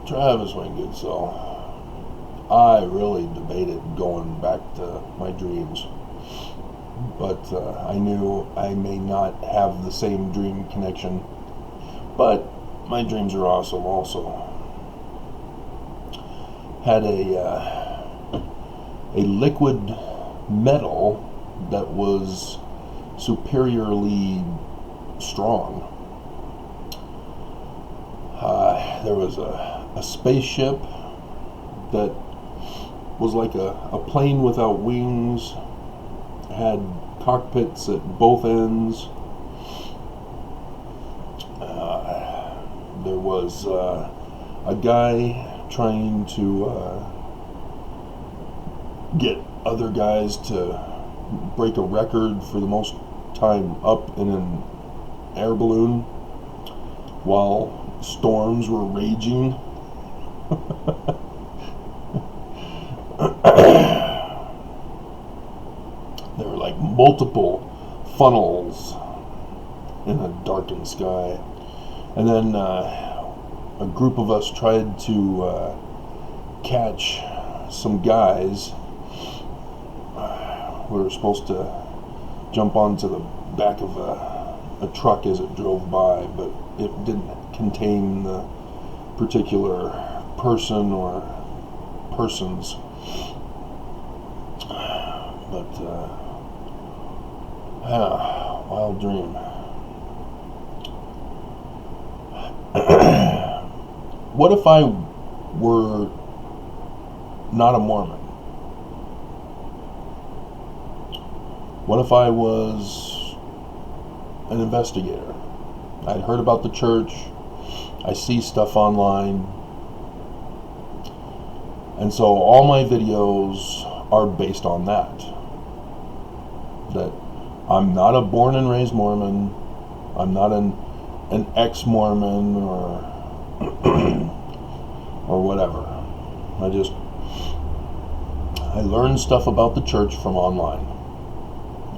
Travis, my good soul, I really debated going back to my dreams, but I knew I may not have the same dream connection, but my dreams are awesome also. Had a liquid metal that was superiorly strong. There was a spaceship that was like a plane without wings, had cockpits at both ends. There was a guy trying to get other guys to break a record for the most time up in an air balloon while storms were raging. There were like multiple funnels in a darkened sky. And then a group of us tried to catch some guys. We were supposed to jump onto the back of a truck as it drove by, but it didn't contain the particular person or persons. But wild dream. What if I were not a Mormon? What if I was an investigator? I'd heard about the church. I see stuff online. And so all my videos are based on that. That I'm not a born and raised Mormon. I'm not an ex-Mormon or whatever. I learned stuff about the church from online.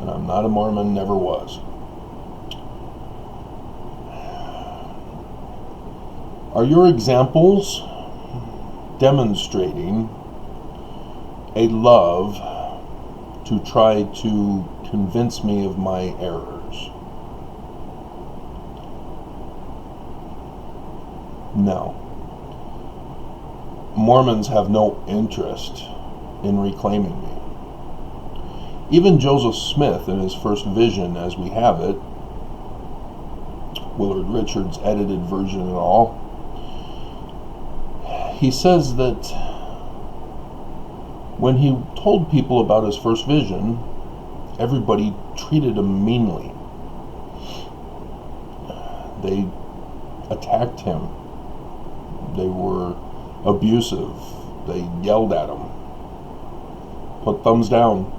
And I'm not a Mormon, never was. Are your examples demonstrating a love to try to convince me of my errors? No. Mormons have no interest in reclaiming me. Even Joseph Smith, in his first vision as we have it, Willard Richards' edited version and all, he says that when he told people about his first vision, everybody treated him meanly. They attacked him. They were abusive. They yelled at him. Put thumbs down.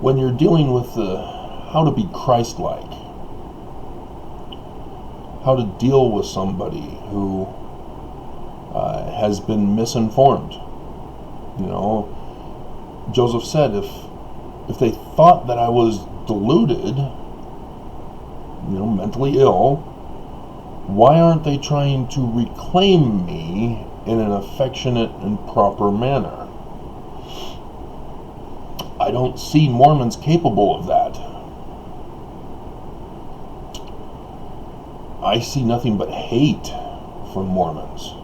When you're dealing with how to be Christ-like, how to deal with somebody who has been misinformed. You know, Joseph said if they thought that I was deluded, mentally ill, why aren't they trying to reclaim me in an affectionate and proper manner? I don't see Mormons capable of that. I see nothing but hate from Mormons.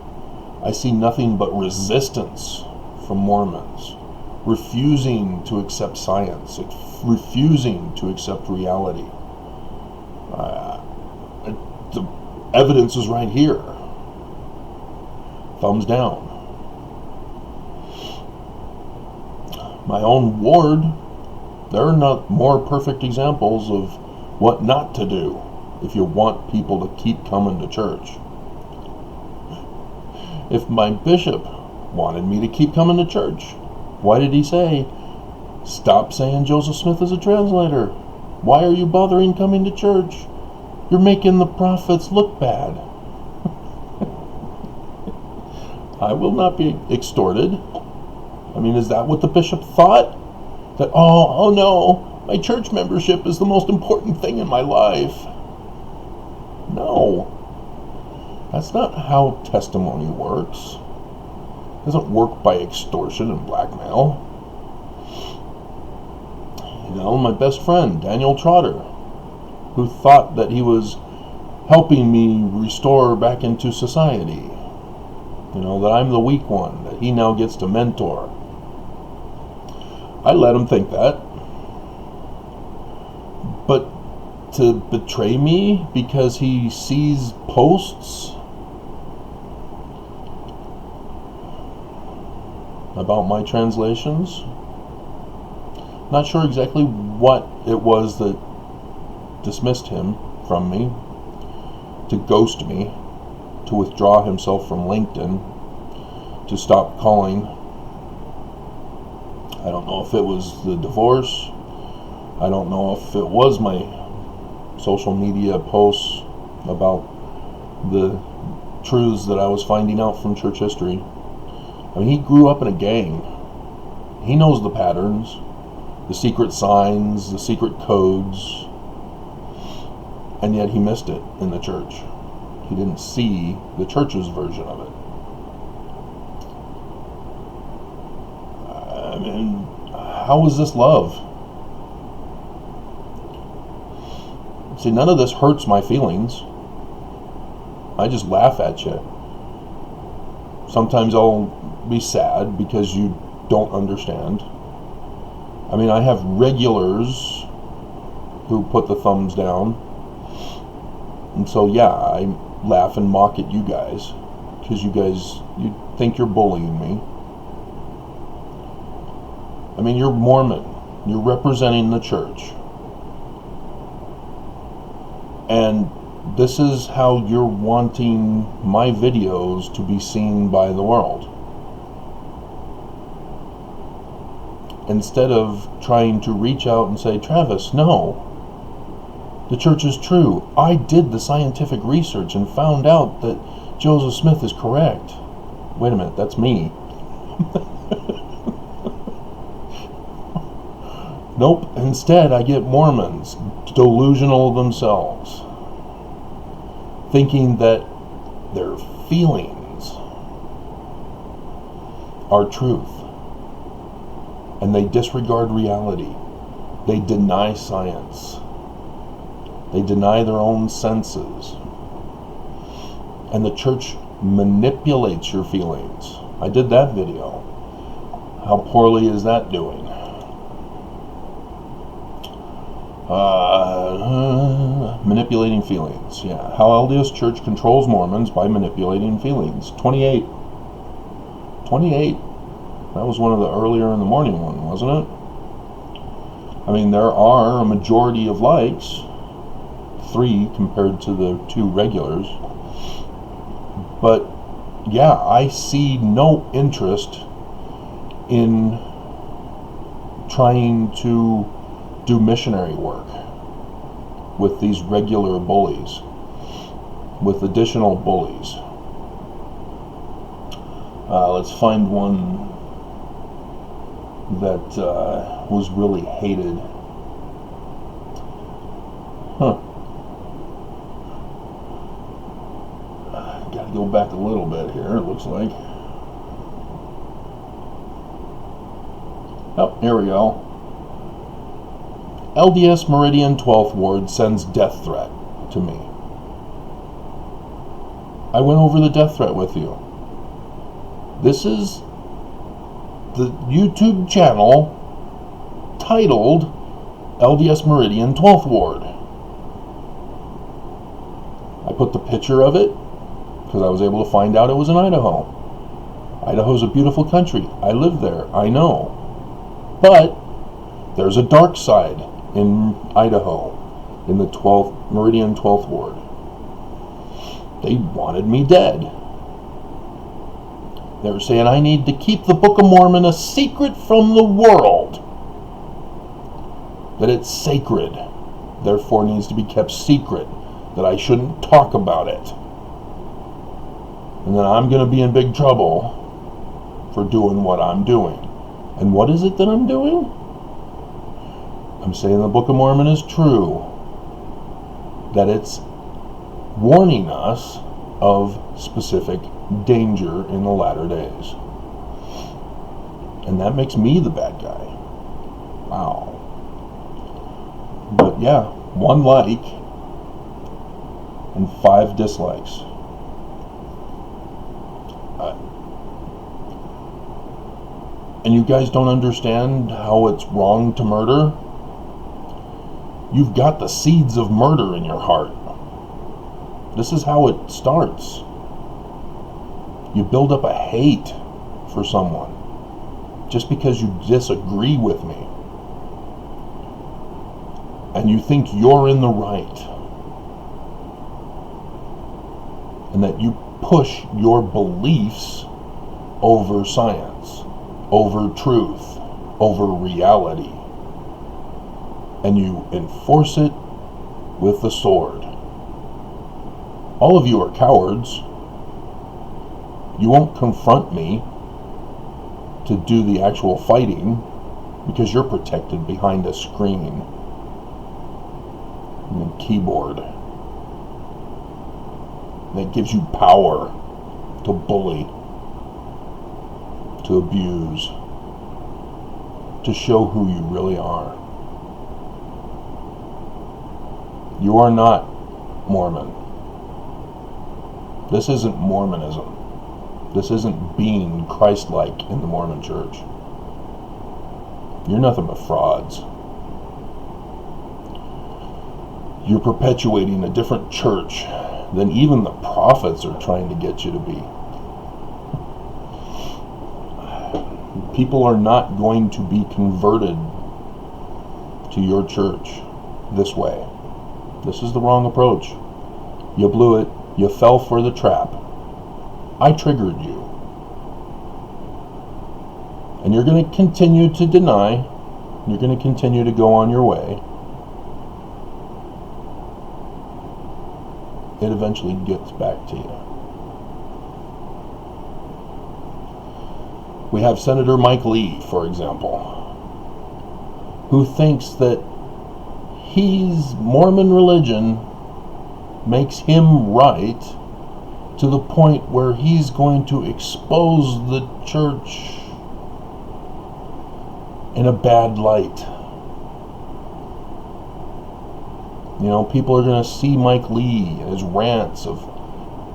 I see nothing but resistance from Mormons, refusing to accept science, refusing to accept reality. The evidence is right here. Thumbs down. My own ward, there are not more perfect examples of what not to do if you want people to keep coming to church. If my bishop wanted me to keep coming to church, why did he say, stop saying Joseph Smith is a translator? Why are you bothering coming to church? You're making the prophets look bad. I will not be extorted. I mean, is that what the bishop thought? That, oh no, my church membership is the most important thing in my life. No. That's not how testimony works. It doesn't work by extortion and blackmail. You know, my best friend, Daniel Trotter, who thought that he was helping me restore back into society. You know, that I'm the weak one, that he now gets to mentor. I let him think that. But to betray me because he sees posts about my translations, not sure exactly what it was that dismissed him from me, to ghost me, to withdraw himself from LinkedIn, to stop calling. I don't know if it was the divorce. I don't know if it was my social media posts about the truths that I was finding out from church history. I mean, he grew up in a gang. He knows the patterns, the secret signs, the secret codes, and yet he missed it in the church. He didn't see the church's version of it. I mean, how is this love? See, none of this hurts my feelings. I just laugh at you. Sometimes I'll be sad because you don't understand. I mean, I have regulars who put the thumbs down. And so, yeah, I laugh and mock at you guys because you think you're bullying me. I mean, you're Mormon. You're representing the church. And this is how you're wanting my videos to be seen by the world. Instead of trying to reach out and say, Travis, no, the church is true. I did the scientific research and found out that Joseph Smith is correct. Wait a minute, that's me. Nope, instead I get Mormons, delusional themselves, thinking that their feelings are truth. And they disregard reality. They deny science. They deny their own senses. And the church manipulates your feelings. I did that video. How poorly is that doing? Manipulating feelings. Yeah. How LDS Church controls Mormons by manipulating feelings. 28. That was one of the earlier in the morning one, wasn't it? I mean, there are a majority of likes. 3 compared to the 2 regulars. But, yeah, I see no interest in trying to do missionary work with these regular bullies, with additional bullies. Let's find one that was really hated. Gotta go back a little bit here, it looks like. Oh, here we go. LDS Meridian 12th Ward sends death threat to me. I went over the death threat with you. This is the YouTube channel titled LDS Meridian 12th Ward. I put the picture of it because I was able to find out it was in Idaho. Idaho's a beautiful country. I live there. I know. But there's a dark side in Idaho, in the 12th Meridian 12th Ward. They wanted me dead. They were saying I need to keep the Book of Mormon a secret from the world. That it's sacred, therefore needs to be kept secret. That I shouldn't talk about it. And then I'm going to be in big trouble for doing what I'm doing. And what is it that I'm doing? I'm saying the Book of Mormon is true. That it's warning us of specific danger in the latter days. And that makes me the bad guy. Wow. But yeah, 1 like and 5 dislikes. And you guys don't understand how it's wrong to murder? You've got the seeds of murder in your heart. This is how it starts. You build up a hate for someone just because you disagree with me. And you think you're in the right. And that you push your beliefs over science, over truth, over reality. And you enforce it with the sword. All of you are cowards. You won't confront me to do the actual fighting because you're protected behind a screen and a keyboard that gives you power to bully, to abuse, to show who you really are. You are not Mormon. This isn't Mormonism. This isn't being Christ-like in the Mormon church. You're nothing but frauds. You're perpetuating a different church than even the prophets are trying to get you to be. People are not going to be converted to your church this way. This is the wrong approach. You blew it. You fell for the trap. I triggered you. And you're going to continue to deny. You're going to continue to go on your way. It eventually gets back to you. We have Senator Mike Lee, for example, who thinks that his Mormon religion makes him right to the point where he's going to expose the church in a bad light. You know, people are going to see Mike Lee and his rants of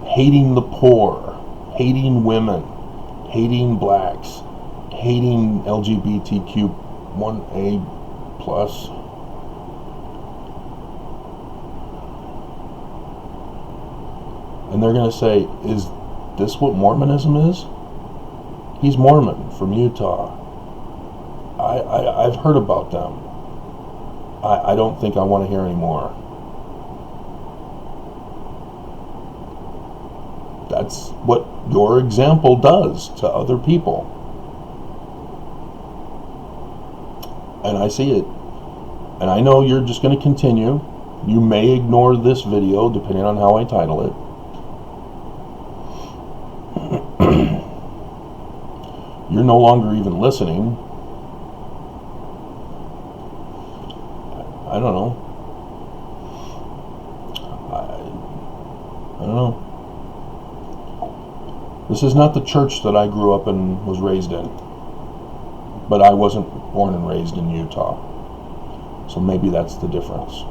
hating the poor, hating women, hating blacks, hating LGBTQ1A+. And they're going to say, is this what Mormonism is? He's Mormon from Utah. I've heard about them. I don't think I want to hear any more. That's what your example does to other people. And I see it. And I know you're just going to continue. You may ignore this video depending on how I title it. You're no longer even listening. I don't know. I don't know. This is not the church that I grew up and was raised in. But I wasn't born and raised in Utah. So maybe that's the difference.